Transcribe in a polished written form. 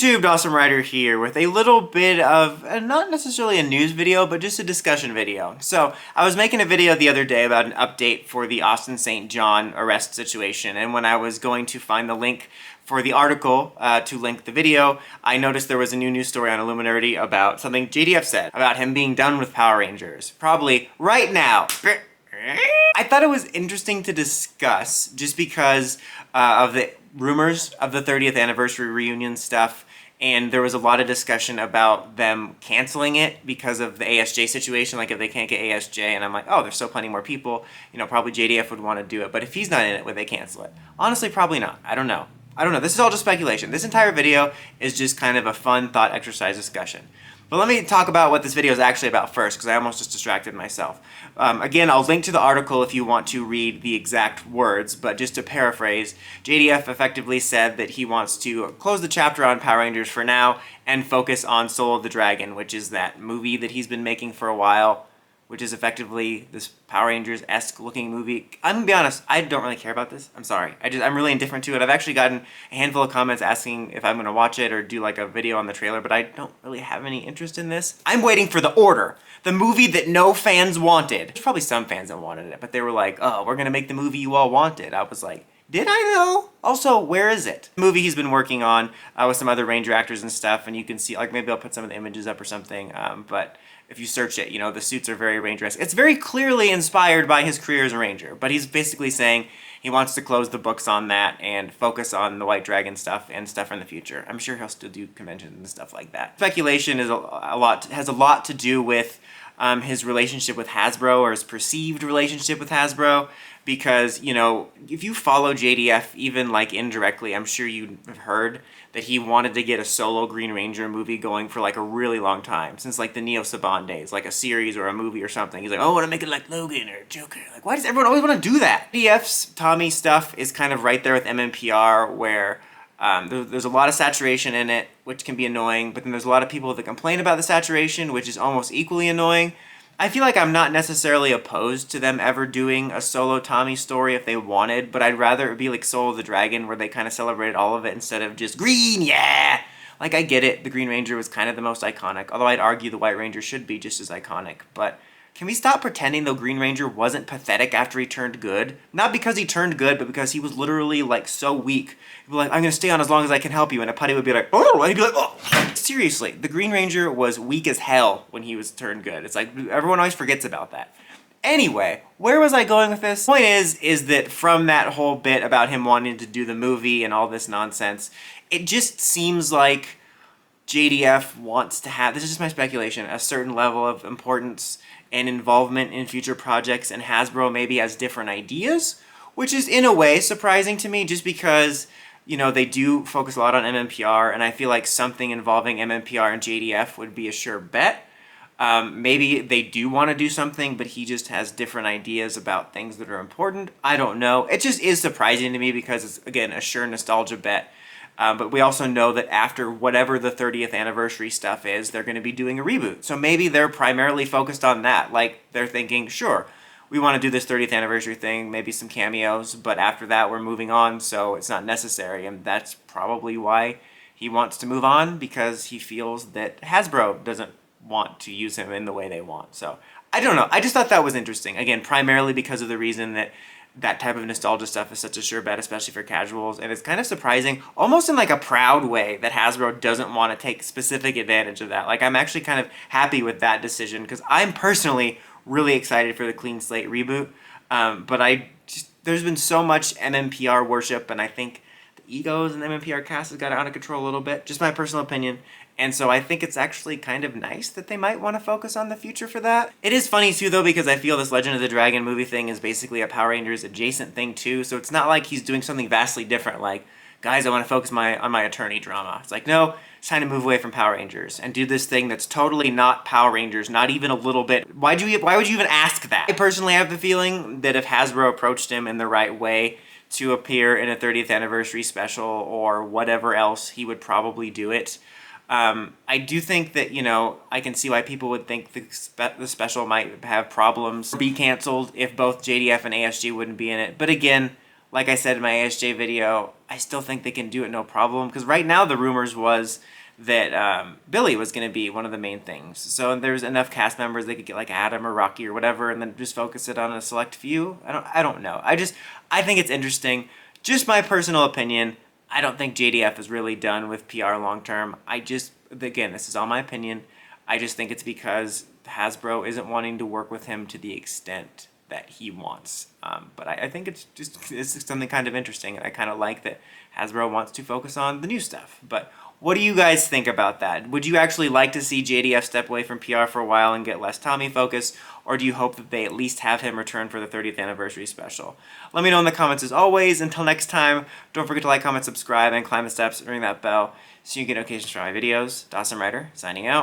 YouTube, Awesome Rider here with a little bit of, not necessarily a news video, but just a discussion video. So, I was making a video the other day about an update for the Austin St. John arrest situation, and when I was going to find the link for the article to link the video, I noticed there was a new news story on Illuminati about something JDF said about him being done with Power Rangers. Probably right now. I thought it was interesting to discuss just because of the rumors of the 30th anniversary reunion stuff, and there was a lot of discussion about them canceling it because of the ASJ situation, like if they can't get ASJ, and I'm like, oh, there's still plenty more people, you know, probably JDF would want to do it, but if he's not in it, would they cancel it? Honestly, probably not. I don't know. This is all just speculation. This entire video is just kind of a fun thought exercise discussion. But let me talk about what this video is actually about first, because I almost just distracted myself. Again, I'll link to the article if you want to read the exact words, but just to paraphrase, JDF effectively said that he wants to close the chapter on Power Rangers for now and focus on Soul of the Dragon, which is that movie that he's been making for a while, which is effectively this Power Rangers-esque looking movie. I'm gonna be honest, I don't really care about this. I'm sorry. I'm really indifferent to it. I've actually gotten a handful of comments asking if I'm gonna watch it or do like a video on the trailer, but I don't really have any interest in this. I'm waiting for The Order, the movie that no fans wanted. There's probably some fans that wanted it, but they were like, oh, we're gonna make the movie you all wanted. I was like, did I though? Also, where is it? The movie he's been working on with some other Ranger actors and stuff, and you can see, like maybe I'll put some of the images up or something, but if you search it, you know, the suits are very Ranger-esque. It's very clearly inspired by his career as a Ranger, but he's basically saying he wants to close the books on that and focus on the White Dragon stuff and stuff in the future. I'm sure he'll still do conventions and stuff like that. Speculation is has a lot to do with his relationship with Hasbro, or his perceived relationship with Hasbro, because, you know, if you follow JDF even like indirectly, I'm sure you have heard that he wanted to get a solo Green Ranger movie going for like a really long time, since like the Neo Saban days, like a series or a movie or something. He's like, oh, I want to make it like Logan or Joker. Like, why does everyone always want to do that? JDF's Tommy stuff is kind of right there with mmpr, where there's a lot of saturation in it, which can be annoying, but then there's a lot of people that complain about the saturation, which is almost equally annoying. I feel like I'm not necessarily opposed to them ever doing a solo Tommy story if they wanted, but I'd rather it be like Soul of the Dragon, where they kind of celebrated all of it instead of just green, yeah! Like, I get it, the Green Ranger was kind of the most iconic, although I'd argue the White Ranger should be just as iconic, but can we stop pretending the Green Ranger wasn't pathetic after he turned good? Not because he turned good, but because he was literally, like, so weak. He'd be like, I'm gonna stay on as long as I can help you, and a putty would be like, oh, and he'd be like, oh. Seriously, the Green Ranger was weak as hell when he was turned good. It's like, everyone always forgets about that. Anyway, where was I going with this? The point is that from that whole bit about him wanting to do the movie and all this nonsense, it just seems like JDF wants to have, this is just my speculation, a certain level of importance and involvement in future projects, and Hasbro maybe has different ideas, which is in a way surprising to me, just because, you know, they do focus a lot on mmpr, and I feel like something involving mmpr and JDF would be a sure bet. Maybe they do want to do something, but he just has different ideas about things that are important. I don't know. It just is surprising to me because it's, again, a sure nostalgia bet. But we also know that after whatever the 30th anniversary stuff is, they're going to be doing a reboot. So maybe they're primarily focused on that. Like, they're thinking, sure, we want to do this 30th anniversary thing, maybe some cameos, but after that we're moving on, so it's not necessary. And that's probably why he wants to move on, because he feels that Hasbro doesn't want to use him in the way they want. So, I don't know. I just thought that was interesting. Again, primarily because of the reason that that type of nostalgia stuff is such a sure bet, especially for casuals, and it's kind of surprising, almost in like a proud way, that Hasbro doesn't want to take specific advantage of that. Like, I'm actually kind of happy with that decision, because I'm personally really excited for the Clean Slate reboot, but there's been so much mmpr worship, and I think the egos in the mmpr cast has got out of control a little bit, just my personal opinion. And so I think it's actually kind of nice that they might want to focus on the future for that. It is funny too though, because I feel this Legend of the Dragon movie thing is basically a Power Rangers adjacent thing too, so it's not like he's doing something vastly different, like, guys, I want to focus on my attorney drama. It's like, no, it's time to move away from Power Rangers and do this thing that's totally not Power Rangers, not even a little bit. Why would you even ask that? I personally have the feeling that if Hasbro approached him in the right way to appear in a 30th anniversary special or whatever else, he would probably do it. I do think that, you know, I can see why people would think the special might have problems or be canceled if both JDF and ASG wouldn't be in it. But again, like I said in my ASJ video, I still think they can do it no problem. Because right now the rumors was that Billy was going to be one of the main things. So there's enough cast members they could get like Adam or Rocky or whatever, and then just focus it on a select few. I don't know. I think it's interesting. Just my personal opinion. I don't think JDF is really done with PR long term. Again, this is all my opinion. I just think it's because Hasbro isn't wanting to work with him to the extent that he wants. But I think it's something kind of interesting, and I kind of like that Hasbro wants to focus on the new stuff. But what do you guys think about that? Would you actually like to see JDF step away from PR for a while and get less Tommy focus, or do you hope that they at least have him return for the 30th anniversary special? Let me know in the comments as always. Until next time, don't forget to like, comment, subscribe, and climb the steps and ring that bell so you get notifications for my videos. Dawson Ryder, signing out.